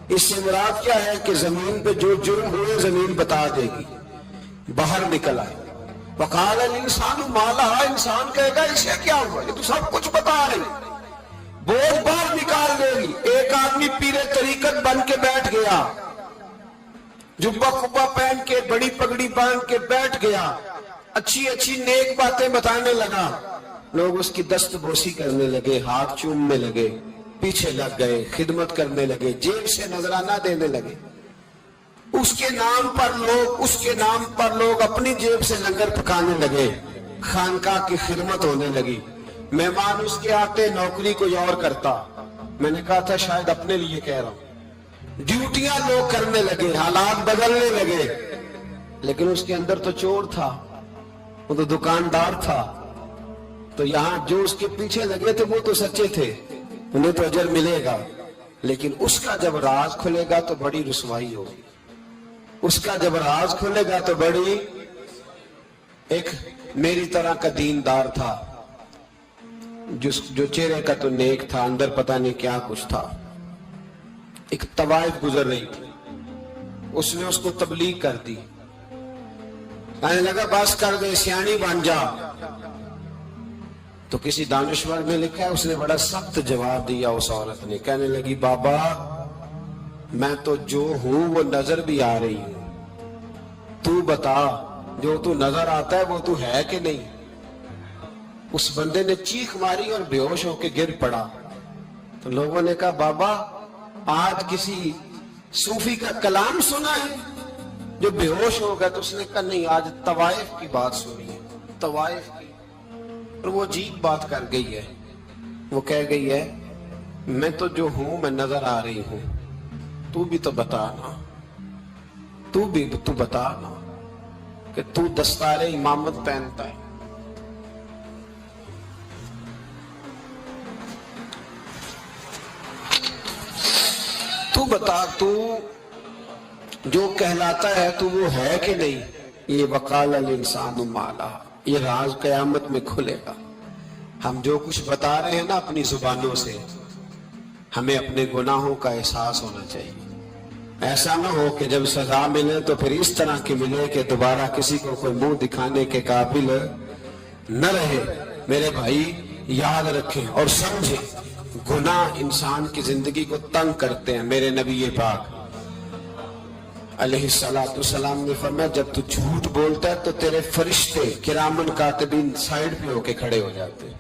اس سے مراد کیا ہے کہ زمین پہ جو جرم ہوئے زمین بتا دے گی، باہر نکل آئے۔ وقال الانسان ما لہا، انسان کہے گا اسے کیا ہوا، یہ تو سب کچھ بتا رہی، بوجھ باہر نکال دے گی۔ ایک آدمی پیر طریقت بن کے بیٹھ گیا، جبہ کبہ پہن کے بڑی پگڑی باندھ کے بیٹھ گیا، اچھی اچھی نیک باتیں بتانے لگا، لوگ اس کی دست بوسی کرنے لگے، ہاتھ چومنے لگے، پیچھے لگ گئے، خدمت کرنے لگے، جیب سے نذرانہ دینے لگے۔ اس کے نام پر لوگ اپنی جیب سے لنگر پکانے لگے، خانقاہ کی خدمت ہونے لگی، مہمان اس کے آتے، نوکری کوئی اور کرتا۔ میں نے کہا تھا شاید اپنے لیے کہہ رہا ہوں، ڈیوٹیاں لوگ کرنے لگے، حالات بدلنے لگے، لیکن اس کے اندر تو چور تھا، وہ تو دکاندار تھا، تو یہاں جو اس کے پیچھے لگے تھے وہ تو سچے تھے، انہیں تو اجر ملے گا، لیکن اس کا جب راز کھلے گا تو بڑی رسوائی ہوگی۔ اس کا جب راز کھلے گا تو بڑی، ایک میری طرح کا دیندار تھا، جو چہرے کا تو نیک تھا، اندر پتہ نہیں کیا کچھ تھا۔ ایک طوائف گزر رہی تھی، اس نے اس کو تبلیغ کر دی، کہنے لگا بس کر دے، سیانی بن جا۔ تو کسی دانشور میں لکھا ہے اس نے بڑا سخت جواب دیا، اس عورت نے کہنے لگی بابا میں تو جو ہوں وہ نظر بھی آ رہی ہوں، تو بتا جو تو نظر آتا ہے وہ تو ہے کہ نہیں۔ اس بندے نے چیخ ماری اور بے ہوش ہو کے گر پڑا۔ تو لوگوں نے کہا بابا آج کسی صوفی کا کلام سنا ہے جو بے ہوش ہو گیا؟ تو اس نے کہا نہیں، آج طوائف کی بات سنی ہے، طوائف کی۔ اور وہ عجیب بات کر گئی ہے، وہ کہہ گئی ہے میں تو جو ہوں میں نظر آ رہی ہوں، تو بھی تو بتا نا، تو بتا نا کہ تو دستار امامت پہنتا ہے، تو بتا تو جو کہلاتا ہے تو وہ ہے کہ نہیں۔ یہ وقال الانسان ما لہا، یہ راز قیامت میں کھلے گا۔ ہم جو کچھ بتا رہے ہیں نا اپنی زبانوں سے، ہمیں اپنے گناہوں کا احساس ہونا چاہیے۔ ایسا نہ ہو کہ جب سزا ملے تو پھر اس طرح کی ملے کہ دوبارہ کسی کو کوئی منہ دکھانے کے قابل نہ رہے۔ میرے بھائی یاد رکھیں اور سمجھیں، گناہ انسان کی زندگی کو تنگ کرتے ہیں۔ میرے نبی پاک علیہ السلام نے فرمایا جب تو جھوٹ بولتا ہے تو تیرے فرشتے کرامن کاتبین سائیڈ پہ ہو کے کھڑے ہو جاتے ہیں،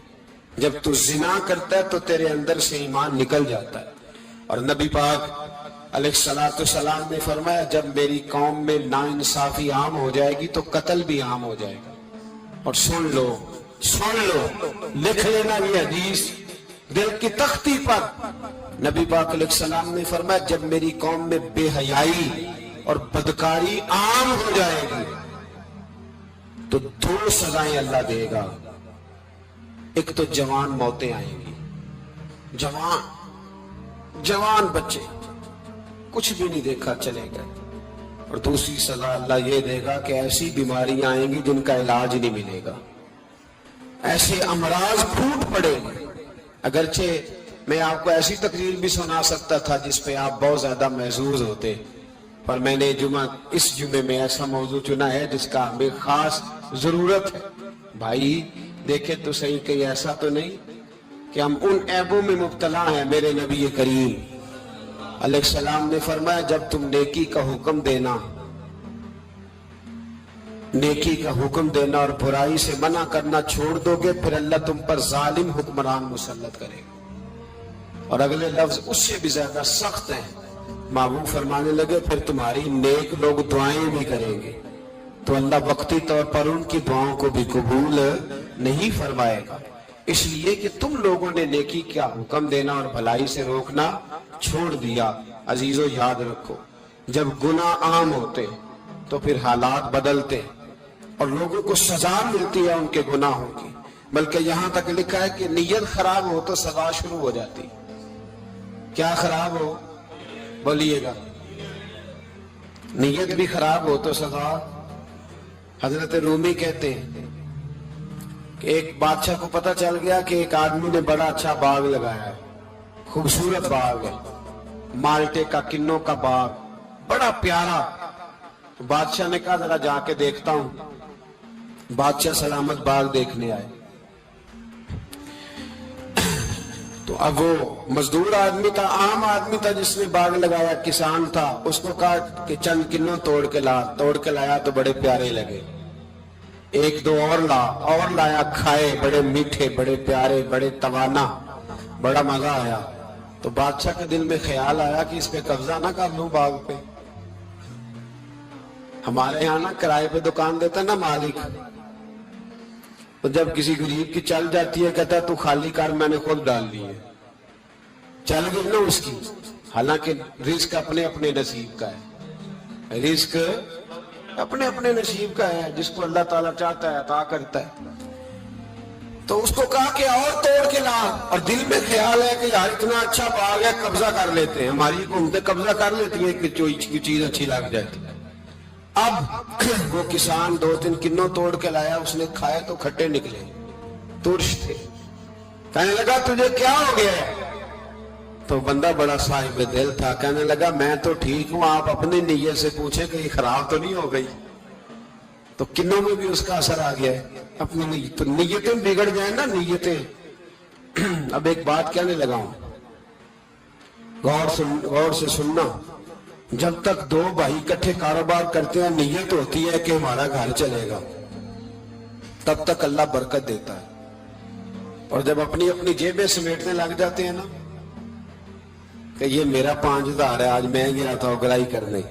جب تو زنا کرتا ہے تو تیرے اندر سے ایمان نکل جاتا ہے۔ اور نبی پاک علیہ السلام نے فرمایا جب میری قوم میں ناانصافی عام ہو جائے گی تو قتل بھی عام ہو جائے گا۔ اور سن لو لکھ لینا یہ حدیث دل کی تختی پر، نبی پاک علیہ السلام نے فرمایا جب میری قوم میں بے حیائی اور بدکاری عام ہو جائے گی تو دو سزائیں اللہ دے گا۔ ایک تو جوان موتیں آئیں گی، جوان بچے کچھ بھی نہیں دیکھا چلے گئے، اور دوسری سزا اللہ یہ دے گا کہ ایسی بیماریاں آئیں گی جن کا علاج نہیں ملے گا، ایسے امراض پھوٹ پڑے گے۔ اگرچہ میں آپ کو ایسی تقریر بھی سنا سکتا تھا جس پہ آپ بہت زیادہ محظوظ ہوتے، پر میں نے اس جمعے میں ایسا موضوع چنا ہے جس کا ہمیں خاص ضرورت ہے۔ بھائی دیکھیں تو صحیح کہیں ایسا تو نہیں کہ ہم ان عیبوں میں مبتلا ہیں۔ میرے نبی کریم علیہ السلام نے فرمایا جب تم نیکی کا حکم دینا اور برائی سے منع کرنا چھوڑ دو گے پھر اللہ تم پر ظالم حکمران مسلط کرے گا۔ اور اگلے لفظ اس سے بھی زیادہ سخت ہیں، محبوب فرمانے لگے پھر تمہاری نیک لوگ دعائیں بھی کریں گے تو اللہ وقتی طور پر ان کی دعاؤں کو بھی قبول نہیں فرمائے گا، اس لیے کہ تم لوگوں نے نیکی کا حکم دینا اور بھلائی سے روکنا چھوڑ دیا۔ عزیزو یاد رکھو جب گناہ عام ہوتے تو پھر حالات بدلتے اور لوگوں کو سزا ملتی ہے ان کے گناہوں کی، بلکہ یہاں تک لکھا ہے کہ نیت خراب ہو تو سزا شروع ہو جاتی۔ کیا خراب ہو؟ بولیے گا نیت بھی خراب ہو تو سزا. حضرت رومی کہتے ہیں کہ ایک بادشاہ کو پتہ چل گیا کہ ایک آدمی نے بڑا اچھا باغ لگایا ہے، خوبصورت باغ ہے، مالٹے کا، کنوں کا باغ، بڑا پیارا. بادشاہ نے کہا ذرا جا کے دیکھتا ہوں. بادشاہ سلامت باغ دیکھنے آئے تو اب وہ مزدور آدمی تھا، عام آدمی تھا جس نے باغ لگایا، کسان تھا. اس کو کہا کہ چند کنوں توڑ کے لایا تو بڑے پیارے لگے. ایک دو اور لایا، کھائے، بڑے میٹھے، بڑے پیارے، بڑے توانا، بڑا مزہ آیا. تو بادشاہ کے دل میں خیال آیا کہ اس پہ قبضہ نہ کر لوں باغ پہ. ہمارے یہاں نا کرائے پہ دکان دیتا ہے نا مالک، تو جب کسی غریب کی چل جاتی ہے کہتا ہے تو خالی کر، میں نے خود ڈال لی ہے. چل گئی نا اس کی. حالانکہ رزق اپنے اپنے نصیب کا ہے، رزق اپنے اپنے نصیب کا ہے، جس کو اللہ تعالیٰ چاہتا ہے عطا کرتا ہے. تو اس کو کہا کہ اور توڑ کے لا، اور دل میں خیال ہے کہ یار اتنا اچھا باغ ہے، قبضہ کر لیتے ہیں. ہماری حکومتیں قبضہ کر لیتی ہیں کہ چیز اچھی لگ جاتی ہے. اب وہ کسان 2-3 کنوں توڑ کے لایا، اس نے کھائے تو کھٹے نکلے، ترش تھے. کہنے لگا تجھے کیا ہو گیا ہے؟ تو بندہ بڑا صاحب دل تھا، کہنے لگا میں تو ٹھیک ہوں، آپ اپنی نیت سے پوچھیں کہیں خراب تو نہیں ہو گئی. تو کنوں میں بھی اس کا اثر آ گیا ہے. اپنی نیت، تو نیتیں بگڑ جائیں نا، نیتیں. اب ایک بات کہنے لگا ہوں، غور سے سننا. جب تک دو بھائی اکٹھے کاروبار کرتے ہیں، نیت ہوتی ہے کہ ہمارا گھر چلے گا، تب تک اللہ برکت دیتا ہے. اور جب اپنی اپنی جیبیں سمیٹنے لگ جاتے ہیں نا کہ یہ میرا 5,000 ہے، آج میں گیا تھا اگرائی کرنے،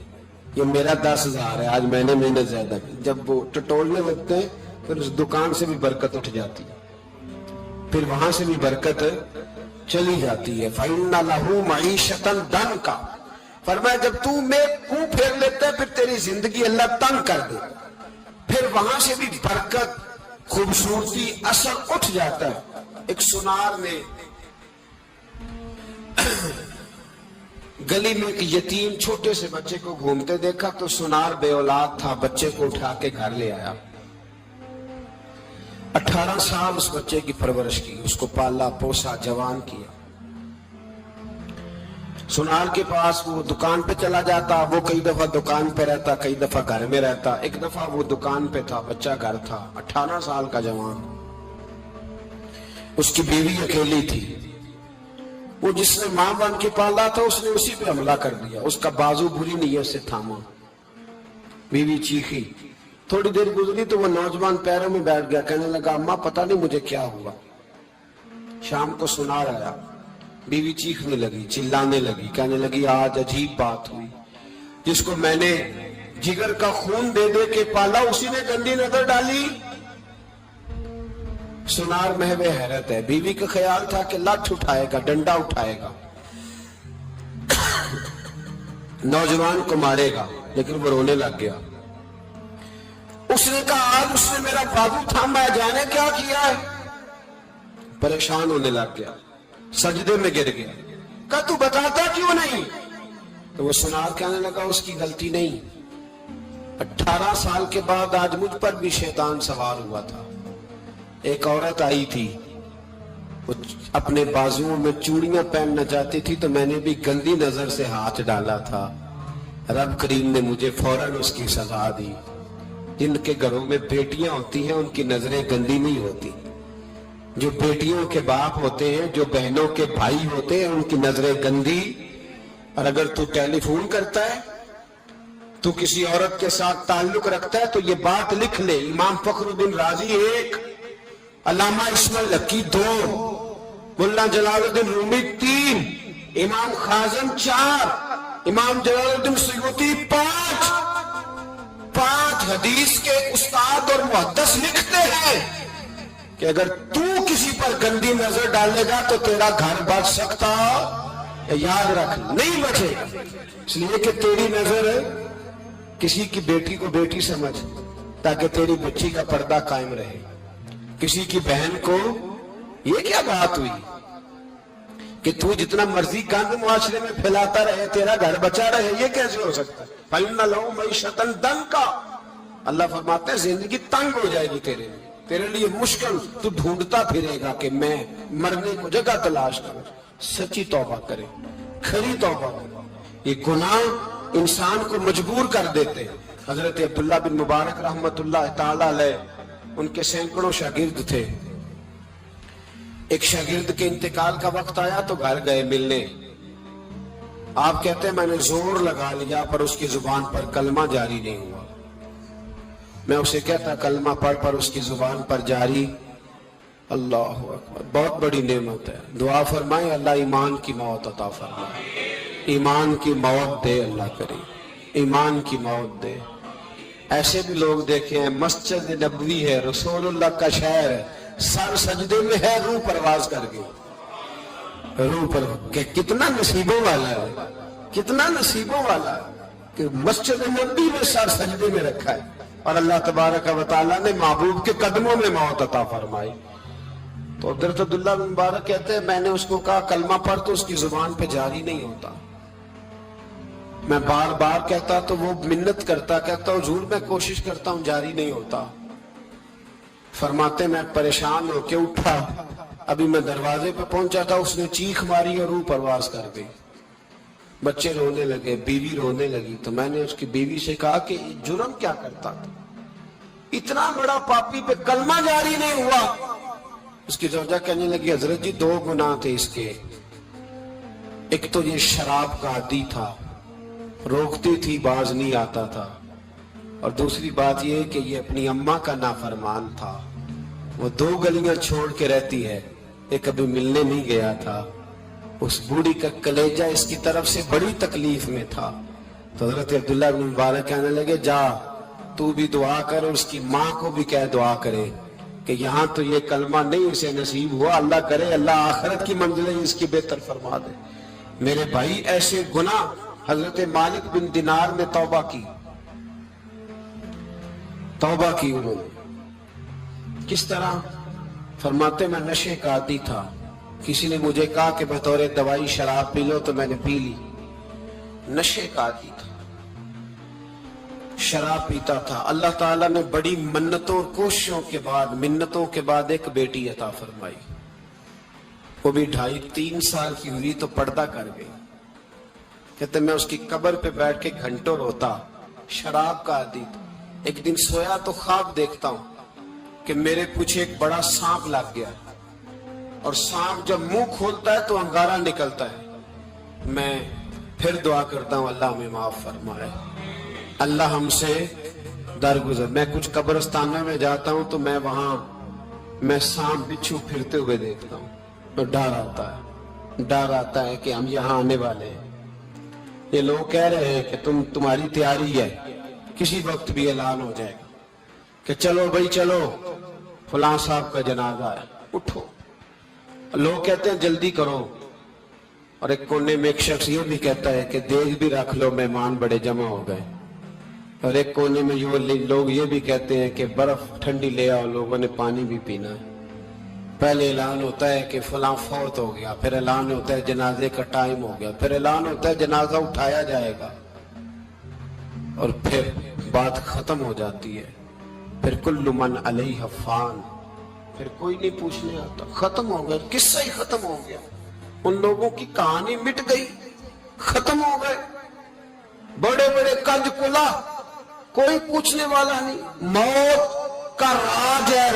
یہ میرا 10,000 ہے، آج میں نے محنت زیادہ کی، جب وہ ٹٹولنے لگتے ہیں پھر اس دکان سے بھی برکت اٹھ جاتی ہے، پھر وہاں سے بھی برکت چلی جاتی ہے. فَإِنَّ لَهُ مَعِيشَةً ضَنْكَ. فرمایا جب تو میں منہ پھیر لیتا ہے پھر تیری زندگی اللہ تنگ کر دے، پھر وہاں سے بھی برکت، خوبصورتی، اثر اٹھ جاتا ہے. ایک سنار نے گلی میں ایک یتیم چھوٹے سے بچے کو گھومتے دیکھا تو سنار بے اولاد تھا، بچے کو اٹھا کے گھر لے آیا. 18 سال اس بچے کی پرورش کی، اس کو پالا پوسا، جوان کیا. سنار کے پاس وہ دکان پہ چلا جاتا، وہ کئی دفعہ دکان پہ رہتا، کئی دفعہ گھر میں رہتا. ایک دفعہ وہ دکان پہ تھا، بچہ گھر تھا، 18 سال کا جوان. اس کی بیوی اکیلی تھی. وہ جس نے ماں بن کے پالا تھا اس نے اسی پہ حملہ کر دیا، اس کا بازو بری نیت سے تھاما. بیوی چیخی. تھوڑی دیر گزری تو وہ نوجوان پیروں میں بیٹھ گیا، کہنے لگا اماں پتہ نہیں مجھے کیا ہوا. شام کو سنار آیا، بیوی چیخنے لگی، چلانے لگی، کہنے لگی آج عجیب بات ہوئی، جس کو میں نے جگر کا خون دے دے کے پالا اسی نے گندی نظر ڈالی. سنار محو حیرت ہے. بیوی کا خیال تھا کہ لٹھ اٹھائے گا، ڈنڈا اٹھائے گا، نوجوان کو مارے گا، لیکن وہ رونے لگ گیا. اس نے کہا آج اس نے میرا بازو تھاما ہے، جانے کیا کیا ہے. پریشان ہونے لگ گیا، سجدے میں گر گیا. کہا تو بتاتا کیوں نہیں؟ تو وہ سنار کہنے لگا اس کی غلطی نہیں، 18 سال کے بعد آج مجھ پر بھی شیطان سوار ہوا تھا. ایک عورت آئی تھی، وہ اپنے بازوؤں میں چوڑیاں پہننا چاہتی تھی تو میں نے بھی گندی نظر سے ہاتھ ڈالا تھا. رب کریم نے مجھے فوراً اس کی سزا دی. جن کے گھروں میں بیٹیاں ہوتی ہیں ان کی نظریں گندی نہیں ہوتی. جو بیٹیوں کے باپ ہوتے ہیں، جو بہنوں کے بھائی ہوتے ہیں، ان کی نظریں گندی. اور اگر تو ٹیلی فون کرتا ہے، تو کسی عورت کے ساتھ تعلق رکھتا ہے، تو یہ بات لکھ لے. امام فخر الدین رازی 1، علامہ اسماعیل لکی 2، ملا جلال الدین رومی 3، امام خازن 4، امام جلال الدین سیوطی 5 حدیث کے استاد اور محدث لکھتے ہیں کہ اگر تو کسی پر گندی نظر ڈالے گا تو تیرا گھر بچ سکتا، یاد رکھ نہیں بچے. اس لیے کہ تیری نظر کسی کی بیٹی کو بیٹی سمجھ، تاکہ تیری بچی کا پردہ قائم رہے. کسی کی بہن کو، یہ کیا بات ہوئی کہ تو جتنا مرضی گند معاشرے میں پھیلاتا رہے تیرا گھر بچا رہے؟ یہ کیسے ہو سکتا ہے؟ فَإِنَّ لَهُ مَعِيشَةً ضَنْكَ، اللہ فرماتے ہیں زندگی تنگ ہو جائے گی تیرے لیے مشکل، تو ڈھونڈتا پھرے گا کہ میں مرنے کو جگہ تلاش کروں۔ سچی توبہ کرے، کھری توبہ کرے۔ یہ گناہ انسان کو مجبور کر دیتے ہیں۔ حضرت عبداللہ بن مبارک رحمت اللہ تعالی علیہ، ان کے سینکڑوں شاگرد تھے۔ ایک شاگرد کے انتقال کا وقت آیا تو گھر گئے ملنے۔ آپ کہتے ہیں میں نے زور لگا لیا پر اس کی زبان پر کلمہ جاری نہیں ہوا۔ میں اسے کہتا کلمہ پڑھ پر اس کی زبان پر جاری۔ اللہ اکبر، بہت بڑی نعمت ہے۔ دعا فرمائے اللہ ایمان کی موت عطا فرمائے، ایمان کی موت دے اللہ کریم، ایمان کی موت دے۔ ایسے بھی لوگ دیکھے ہیں، مسجد نبوی ہے، رسول اللہ کا شہر ہے، سر سجدے میں ہے، روح پرواز کر گئی، روح پر کہ کتنا نصیبوں والا ہے، کتنا نصیبوں والا ہے کہ مسجد نبوی میں سر سجدے میں رکھا ہے اور اللہ تبارک و تعالیٰ نے محبوب کے قدموں میں موت عطا فرمائی۔ تو حضرت عبداللہ بن مبارک کہتے ہیں میں نے اس کو کہا کلمہ پڑھ تو اس کی زبان پہ جاری نہیں ہوتا۔ میں بار بار کہتا تو وہ منت کرتا، کہتا حضور میں کوشش کرتا ہوں جاری نہیں ہوتا۔ فرماتے میں پریشان ہو کے اٹھا، ابھی میں دروازے پہ پہنچا تھا، اس نے چیخ ماری اور روح پرواز کر گئی۔ بچے رونے لگے، بیوی رونے لگی، تو میں نے اس کی بیوی سے کہا کہ جرم کیا کرتا تھا، اتنا بڑا پاپی پہ کلمہ جاری نہیں ہوا۔ اس کی زوجہ کہنے لگی حضرت جی 2 گناہ تھے اس کے، ایک تو یہ شراب کا عادی تھا، روکتی تھی باز نہیں آتا تھا، اور دوسری بات یہ کہ یہ اپنی اماں کا نافرمان تھا، وہ 2 گلیاں چھوڑ کے رہتی ہے، ایک کبھی ملنے نہیں گیا تھا۔ اس بوڑھی کا کلیجہ اس کی طرف سے بڑی تکلیف میں تھا۔ تو حضرت عبداللہ بن مبارک کہنے لگے جا تو بھی دعا کر اور اس کی ماں کو بھی کہہ دعا کرے کہ یہاں تو یہ کلمہ نہیں اسے نصیب ہوا، اللہ کرے اللہ آخرت کی منزلیں اس کی بہتر فرما دے۔ میرے بھائی ایسے گناہ، حضرت مالک بن دینار نے توبہ کی انہوں نے۔ کس طرح؟ فرماتے میں نشے کا عادی تھا، کسی نے مجھے کہا کہ بطور دوائی شراب پی لو تو میں نے پی لی، نشے کا عادی تھا، شراب پیتا تھا۔ اللہ تعالیٰ نے بڑی منتوں اور کوششوں کے بعد، منتوں کے بعد ایک بیٹی عطا فرمائی، وہ بھی 2.5-3 سال کی ہوئی تو پردہ کر گئی۔ کہتے میں اس کی قبر پہ بیٹھ کے گھنٹوں روتا، شراب کا عادی تھا۔ ایک دن سویا تو خواب دیکھتا ہوں کہ میرے پیچھے ایک بڑا سانپ لگ گیا، اور سانپ جب منہ کھولتا ہے تو انگارہ نکلتا ہے۔ میں پھر دعا کرتا ہوں اللہ ہمیں معاف فرمائے، اللہ ہم سے درگزر۔ میں کچھ قبرستانوں میں جاتا ہوں تو میں وہاں سانپ بچھو پھرتے ہوئے دیکھتا ہوں، تو ڈر آتا ہے کہ ہم یہاں آنے والے ہیں۔ یہ لوگ کہہ رہے ہیں کہ تمہاری تیاری ہے، کسی وقت بھی اعلان ہو جائے گا کہ چلو بھائی چلو فلاں صاحب کا جنازہ ہے، اٹھو۔ لوگ کہتے ہیں جلدی کرو، اور ایک کونے میں ایک شخص یہ بھی کہتا ہے کہ دیگ بھی رکھ لو مہمان بڑے جمع ہو گئے، اور ایک کونے میں لوگ یہ بھی کہتے ہیں کہ برف ٹھنڈی لے آؤ، لوگوں نے پانی بھی پینا ہے۔ پہلے اعلان ہوتا ہے کہ فلاں فوت ہو گیا، پھر اعلان ہوتا ہے جنازے کا ٹائم ہو گیا، پھر اعلان ہوتا ہے جنازہ اٹھایا جائے گا، اور پھر بات ختم ہو جاتی ہے۔ پھر کل من علیہ فان، پھر کوئی نہیں پوچھنے آتا، ختم ہو گیا، قصہ ہی ختم ہو گیا، ان لوگوں کی کہانی مٹ گئی، ختم ہو گئے، بڑے بڑے کنج کلا، کوئی پوچھنے والا نہیں۔ موت کا راج ہے،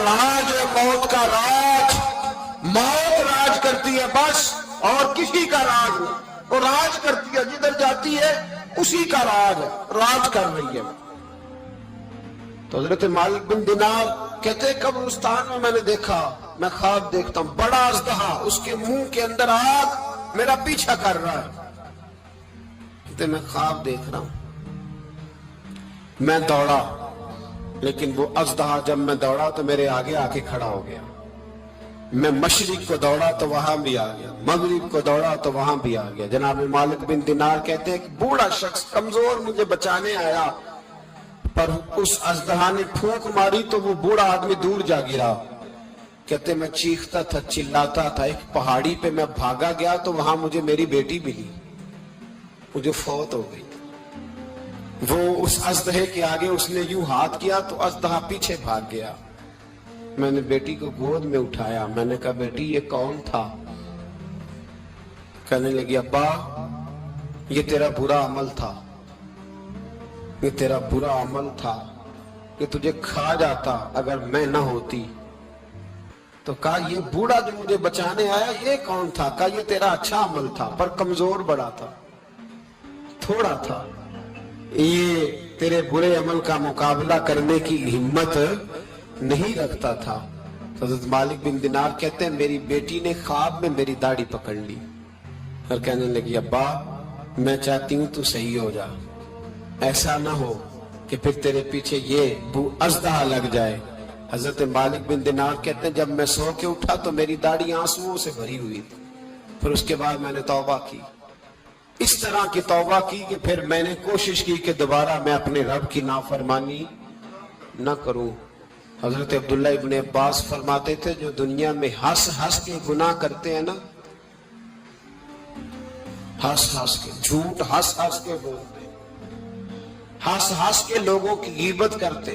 موت کا راج، موت راج کرتی ہے بس، اور کسی کا راج نہیں، وہ راج کرتی ہے، جدھر جاتی ہے اسی کا راج ہے، راج کر رہی ہے۔ تو حضرت مالک بن دینار کہتے قبرستان میں نے دیکھا، میں خواب دیکھتا ہوں بڑا اژدہا، اس کے منہ کے اندر آگ میرا پیچھا کر رہا ہے۔ کہتے میں خواب دیکھ رہا ہوں، میں دوڑا، لیکن وہ اژدہا جب میں دوڑا تو میرے آگے آ کے کھڑا ہو گیا۔ میں مشرق کو دوڑا تو وہاں بھی آ گیا، مغرب کو دوڑا تو وہاں بھی آ گیا۔ جناب مالک بن دینار کہتے ہیں کہ بوڑھا شخص کمزور مجھے بچانے آیا، پر اس اژدہا نے پھونک ماری تو وہ بوڑھا آدمی دور جا گرا۔ کہتے میں چیختا تھا، چلاتا تھا، ایک پہاڑی پہ میں بھاگا گیا تو وہاں مجھے میری بیٹی ملی، مجھے فوت ہو گئی۔ وہ اس اژدہے کے آگے اس نے یوں ہاتھ کیا تو اژدہا پیچھے بھاگ گیا. میں نے بیٹی کو گود میں اٹھایا. میں نے کہا بیٹی یہ کون تھا؟ کہنے لگی ابا یہ تیرا برا عمل تھا, یہ تیرا برا عمل تھا کہ تجھے کھا جاتا اگر میں نہ ہوتی. تو کہا یہ بوڑھا جو مجھے بچانے آیا یہ کون تھا؟ کہا یہ تیرا اچھا عمل تھا پر کمزور بڑا تھا, تھوڑا تھا. یہ تیرے برے عمل کا مقابلہ کرنے کی ہمت نہیں رکھتا تھا. حضرت مالک بن دینار کہتے ہیں میری بیٹی نے خواب میں میری داڑھی پکڑ لی اور کہنے لگی ابا میں چاہتی ہوں تو صحیح ہو جا, ایسا نہ ہو کہ پھر تیرے پیچھے یہ اژدہا لگ جائے. حضرت مالک بن دینار کہتے ہیں جب میں سو کے اٹھا تو میری داڑھی آنسوؤں سے بھری ہوئی تھی. پھر اس کے بعد میں نے توبہ کی, اس طرح کی توبہ کی کہ پھر میں نے کوشش کی کہ دوبارہ میں اپنے رب کی نافرمانی نہ کروں. حضرت عبداللہ ابن عباس فرماتے تھے جو دنیا میں ہنس ہنس کے گناہ کرتے ہیں نا, ہنس ہنس کے جھوٹ ہنس ہنس کے بولتے, ہنس ہنس کے لوگوں کی غیبت کرتے,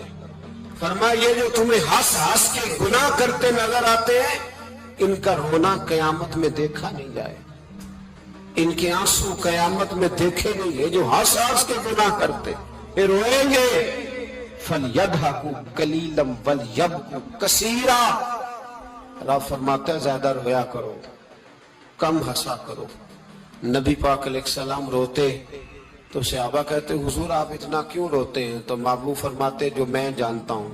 فرمایا یہ جو تمہیں ہنس ہنس کے گناہ کرتے نظر آتے ہیں ان کا رونا قیامت میں دیکھا نہیں جائے, ان کے آنسو قیامت میں دیکھے نہیں گئے. جو ہنس ہنس کے گناہ کرتے یہ روئیں گے. فَلْيَضْحَكُوا قَلِيلًا وَلْيَبْكُوا كَثِيرًا. رب فرماتا ہے زیادہ رویا کرو کم ہنسا کرو. نبی پاک علیہ السلام روتے تو صحابہ کہتے حضور آپ اتنا کیوں روتے ہیں؟ تو محبوب فرماتے جو میں جانتا ہوں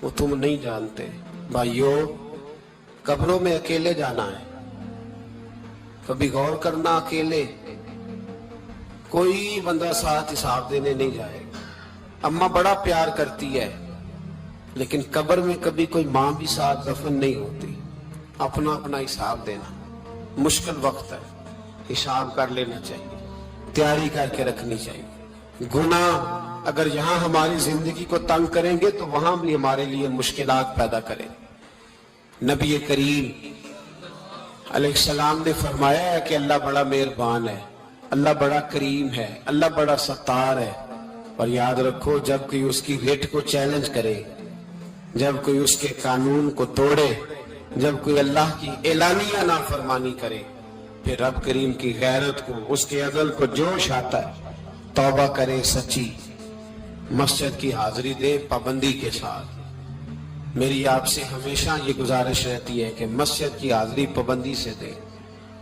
وہ تم نہیں جانتے. بھائیو قبروں میں اکیلے جانا ہے, کبھی غور کرنا اکیلے, کوئی بندہ ساتھ حساب دینے نہیں جائے گا. اماں بڑا پیار کرتی ہے لیکن قبر میں کبھی کوئی ماں بھی ساتھ دفن نہیں ہوتی. اپنا اپنا حساب دینا مشکل وقت ہے, حساب کر لینا چاہیے, تیاری کر کے رکھنی چاہیے. گناہ اگر یہاں ہماری زندگی کو تنگ کریں گے تو وہاں بھی ہمارے لیے مشکلات پیدا کریں. نبی کریم علیہ السلام نے فرمایا ہے کہ اللہ بڑا مہربان ہے, اللہ بڑا کریم ہے, اللہ بڑا ستار ہے. اور یاد رکھو جب کوئی اس کی ریٹ کو چیلنج کرے, جب کوئی اس کے قانون کو توڑے, جب کوئی اللہ کی اعلانیہ نافرمانی کرے, پھر رب کریم کی غیرت کو اس کے عدل کو جوش آتا ہے. توبہ کرے سچی, مسجد کی حاضری دے پابندی کے ساتھ. میری آپ سے ہمیشہ یہ گزارش رہتی ہے کہ مسجد کی حاضری پابندی سے دے.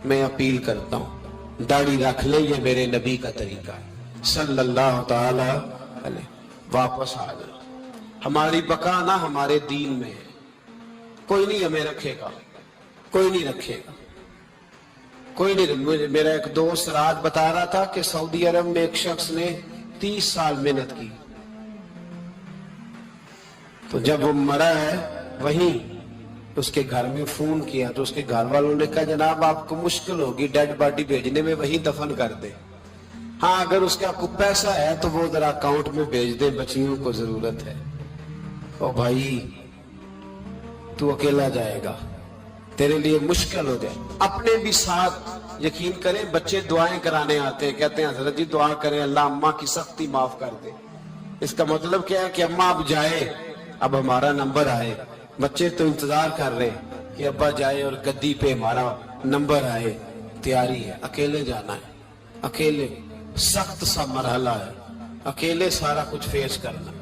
میں اپیل کرتا ہوں داڑھی رکھ لیں, یہ میرے نبی کا طریقہ ہے صلی اللہ تعالی علیہ. واپس آ جائیں. ہماری بقا نہ ہمارے دین میں ہے, کوئی نہیں ہمیں رکھے گا, کوئی نہیں رکھے گا, کوئی نہیں. میرا ایک دوست رات بتا رہا تھا کہ سعودی عرب میں ایک شخص نے 30 سال محنت کی, تو جب وہ مرا ہے وہیں اس کے گھر میں فون کیا تو اس کے گھر والوں نے کہا جناب آپ کو مشکل ہوگی ڈیڈ باڈی بھیجنے میں, وہیں دفن کر دے. ہاں اگر اس کا کوئی پیسہ ہے تو وہ ذرا اکاؤنٹ میں بھیج دے, بچیوں کو ضرورت ہے. او بھائی تو اکیلا جائے گا, تیرے لیے مشکل ہو جائے. اپنے بھی ساتھ یقین کریں, بچے دعائیں کرانے آتے ہیں, کہتے ہیں حضرت جی دعا کریں اللہ اماں کی سختی معاف کر دے. اس کا مطلب کیا ہے کہ اماں اب جائے, اب ہمارا نمبر آئے. بچے تو انتظار کر رہے کہ ابا جائے اور گدی پہ ہمارا نمبر آئے. تیاری ہے, اکیلے جانا ہے, اکیلے سخت سا مرحلہ ہے, اکیلے سارا کچھ فیس کرنا.